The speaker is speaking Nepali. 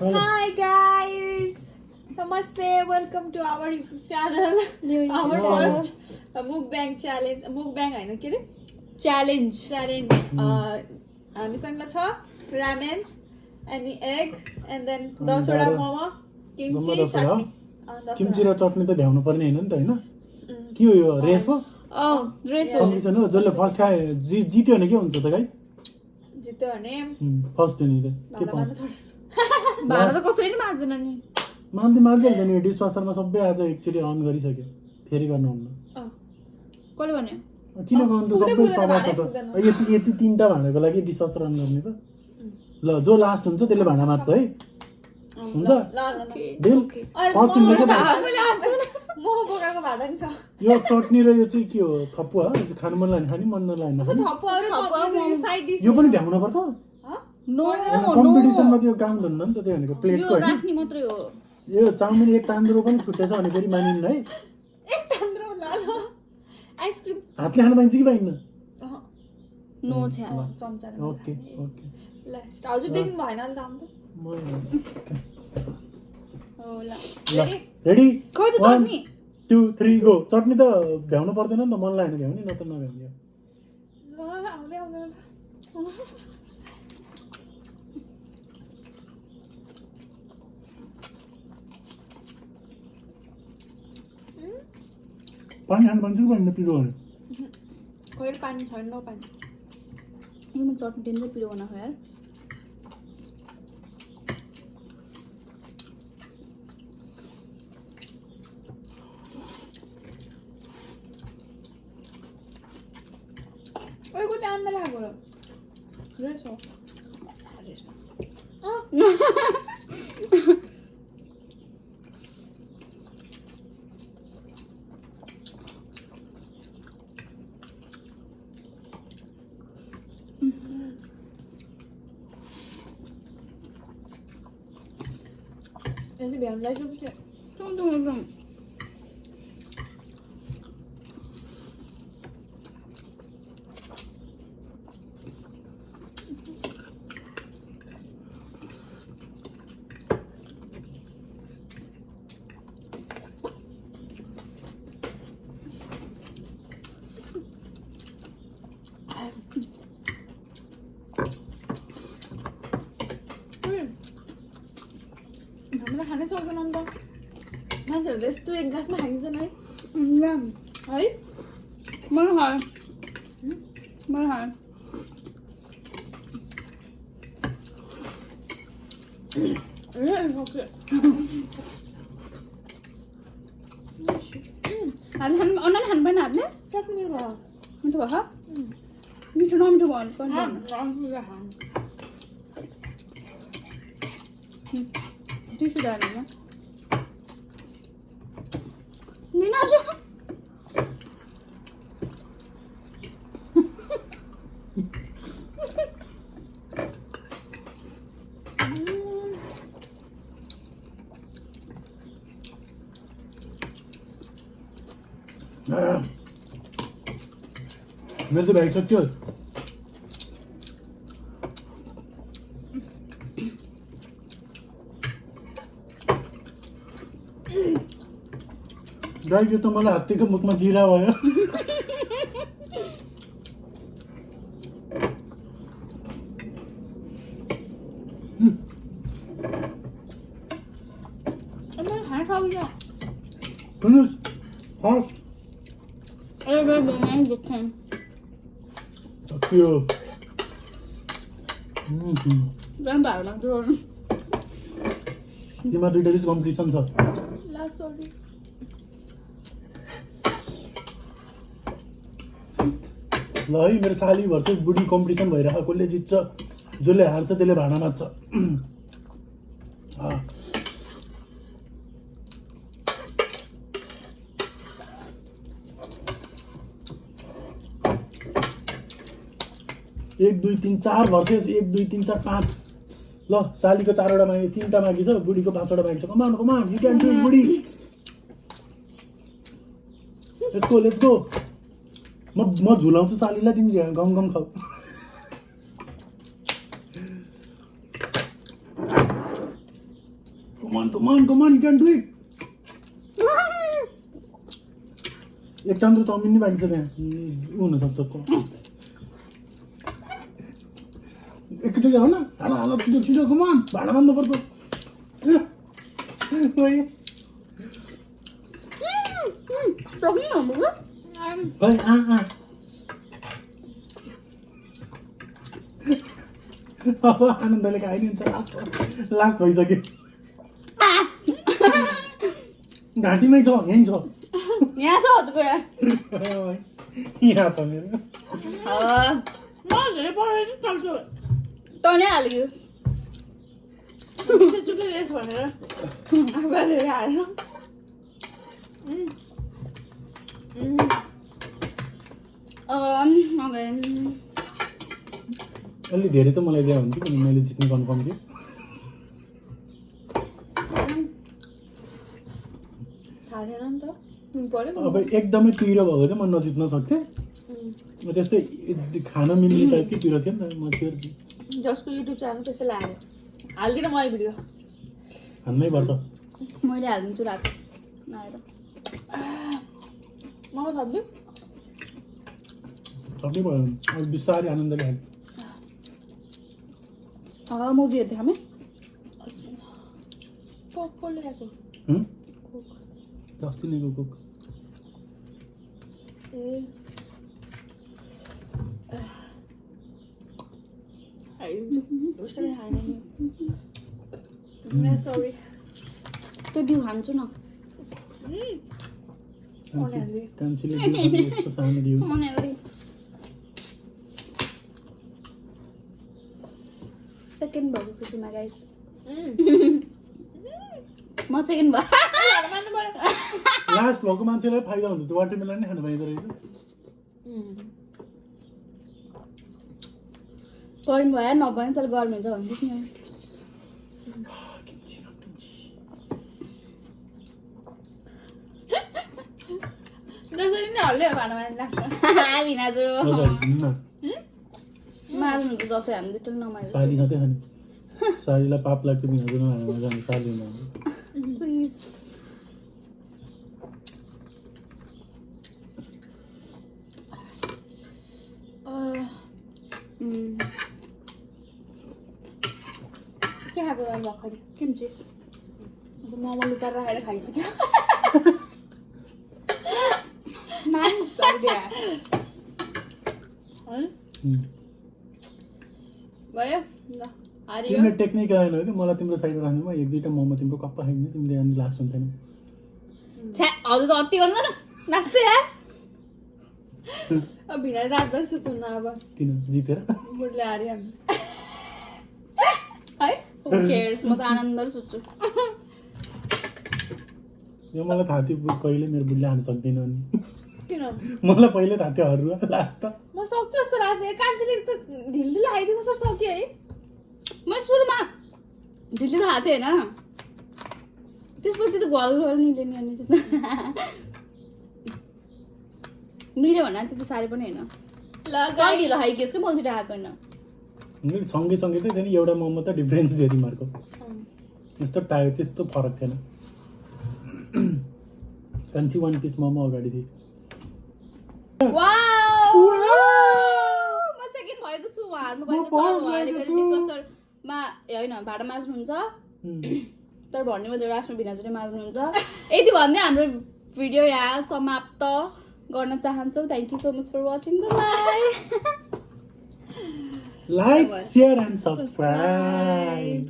Hi guys, Namaste. Welcome to our YouTube channel. Our first mukbang challenge. Mukbang हैन के रे? Challenge. हामीसँग छ ramen, अनि egg, and then 10 वटा मोमो, kimchi, chutney. किम्ची र चटनी त भ्याउनु पर्ने हैन नि त हैन के हो यो रेस हो रेस हो कम्पिटिसन हो जसले फर्स्ट खाए जित्यो भने के हुन्छ त गाइस जित्यो भने फर्स्ट दिने त के पाउँछ भाडा त कसैले नि मार्दैन नि मान्दै नि डिसवासरमा सबै आज एकचोटी अन गरिसक्यो फेरि गर्नुहुन्न कसले भन्यो किन गर्नु त सबै सभा छ त यति तीनटा भाँडाको लागि डिसवासर अन गर्ने त ल जो लास्ट हुन्छ त्यसले भाँडा मात्छ है हुन्छ डिल फर्स्ट दिनको मोमो बोकाको भाडा नि छ यो चटनी र यो चाहिँ के हो थप्पु हो खानु मन लाग्यो खानी मन नलाग्यो खानी थप्पुहरु साइड डिश यो पनि भ्याउन पर्छ नो कम्पिटिसनमा त्यो काम हुन्न नि त त्यो भनेको प्लेटको हैन राख्ने मात्रै हो यो चाउमिन एक तान्द्रो पनि छुटेछ भने फेरि मानिन्न है एक तान्द्रो लाल आइसक्रिम हातले खान पाइन्छ कि पाइन्न नो छ चम्चा ओके ल हजुर देख्नु भएन नि त आम त हो ल रेडी खोइ त चटनी 2 3 गो चटनी त भ्याउनु पर्दैन नि त मन लाग्यो भने भ्याउने न त नभ्याउने ल आउँदै आउँदैन पानी खानु पाइन्छ कि पाइन्न पिरो भने खोइ पानी छैन नो पानी यो म चटनी टेन्दै पिरो बना हो यार ओइ को त्यहाँ आन्दा लाग्यो रेस हो यसले भ्याउनु लाग्यो पछि हामीलाई खानै सक्दैन नि त मान्छेहरूले यस्तो एक ग्लासमा खाइदिन्छन् है है मलाई खाए अन्नाले खानु पाएन हातले चटनी भयो मिठो भयो मिठो नमिठो भयो पनि टिस्यु डालेन दिन आज मेरो त भ्याइसक्यो गाई यो त मलाई हात्तीको मुखमा जिरा भयो Finish fast. Thank you. तिमीमा दुईटा चाहिँ कम्पिटिसन छ ला सरी ल है मेरो साली भर्छ बुढी कम्पिटिसन भइरहेको कसले जित्छ जसले हार्छ त्यसले भाँडा मात्छ एक दुई तिन चार भर्सेस 1 2 3 4 5 ल सालीको 4 वटा मागी 3 टा मागी छ बुढीको 5 वटा मागी छ कमान यु क्यान डु इट बुढी लेट्स गो म झुलाउँछु सालीलाई तिमी गम गम खाऊ come on, you can do it. एक टाइम तो चाउमिन नै बाँकी छ त्यहाँ हुन सक्छ एकचोटि आऊ न हाल छिटो come on भाडा बाँध्नु पर्छ ओइ ओइ अब आनन्दले खाइदिन्छ लास्ट भइसक्यो घाँटीमै छ यहीँ छ यहाँ छ हजुरको यहाँ यहाँ छ मेरो धेरै पढाइ चल्छ तँ नै हाल्यो चुके रेस भनेर आफूलाई धेरै हालेर अलि धेरै चाहिँ मलाई दिए हुन्थ्यो किनभने मैले जित्ने कन्फर्म थियो थाहा थिएन नि त नुन पऱ्यो अब एकदमै पिरो भएको चाहिँ म नजित्न सक्थेँ त्यस्तै खान मिल्ने टाइपकै पिरो थियो नि त म स्योर जसको युट्युब च्यानल त्यसैले हाल्यो हाल्दिनँ मैले भिडियो हान्नै पर्छ मैले हालिदिन्छु रात आएर ममा थप्दिउँ सक्नै भयो अब बिस्तारै आनन्दले खानु मुभी हेर्दै खामे कसले ल्याएको अस्ति नैको कोक ए हाइदिन्छु उसले खाएन नि सरी त्यो डिउ खान्छु न कान्छीले यस्तो सानो दियो मन सेकेन्ड भएको खुसीमा गाइस म सेकेन्ड भयो लास्ट भएको मान्छेलाई फाइदा हुन्छ त्यो वाटरमेलन नै खानु पाइँदो रहेछ गर्मी भयो नभए तर गर्मी हुन्छ भन्दैछ नि जसरी नै हल्ले भाँडामा लाग्छ भिनाजु मार्नु त जसै हामी दुईटै नमार्नु साली सधैँ खाने सालीलाई पाप लाग्थ्यो बिना भाँडामा जाने साली प्लिज के खाएको भर्खर किम्ची मोमो लुकाएर राखेर खाइन्छ क्या नाइस आइडिया भयो ल हारियो तिम्रो टेक्निक आएन हो कि मलाई तिम्रो साइडमा राख्नुमा एक दुईवटा मोमो तिम्रो कप्पा खाइदिने तिमीले अनि लास्ट हुन्थेन छ्या हजुर त अति गर्दैन नाच्छु यार अब भिनाले रातभर सुत्नुहुन्न अब किन जितेर बुढले हारियो है Who cares? म त आनन्दले सुत्छु यो मलाई थाहा थियो कहिले मेरो बुढीले हान्न सक्दैन अनि किन मलाई पहिले थाहा थियो हरुवा लास्ट त म सक्छु जस्तो लाग्थ्यो कान्छीले त ढिल्ली आइदिएको जस्तो सक्यो है मैले सुरुमा ढिलो हात होइन त्यसपछि त घल निले नि अनि मिल्यो भन्दा त्यति साह्रै पनि होइन ल ढिलो खाइके यसको मैले दुइटा हात होइन मैले सँगै सँगै त थियो नि एउटा मोमो त डिफरेन्स थियो तिमीहरूको त्यस्तो टायो त्यस्तो फरक थिएन कान्छी 1 पिस मोमो अगाडि थियो वाउ म सेकेन्ड भएको छु हार्नु भएको छ अहिले फेरि डिस्कसरमा हैन भाडा माझ्नुहुन्छ तर भन्ने मात्रै लास्टमा भिनाजुले माझ्नुहुन्छ यति भन्दै हाम्रो भिडियो यहाँ समाप्त गर्न चाहन्छौ thank you so much for watching bye Like, share and subscribe.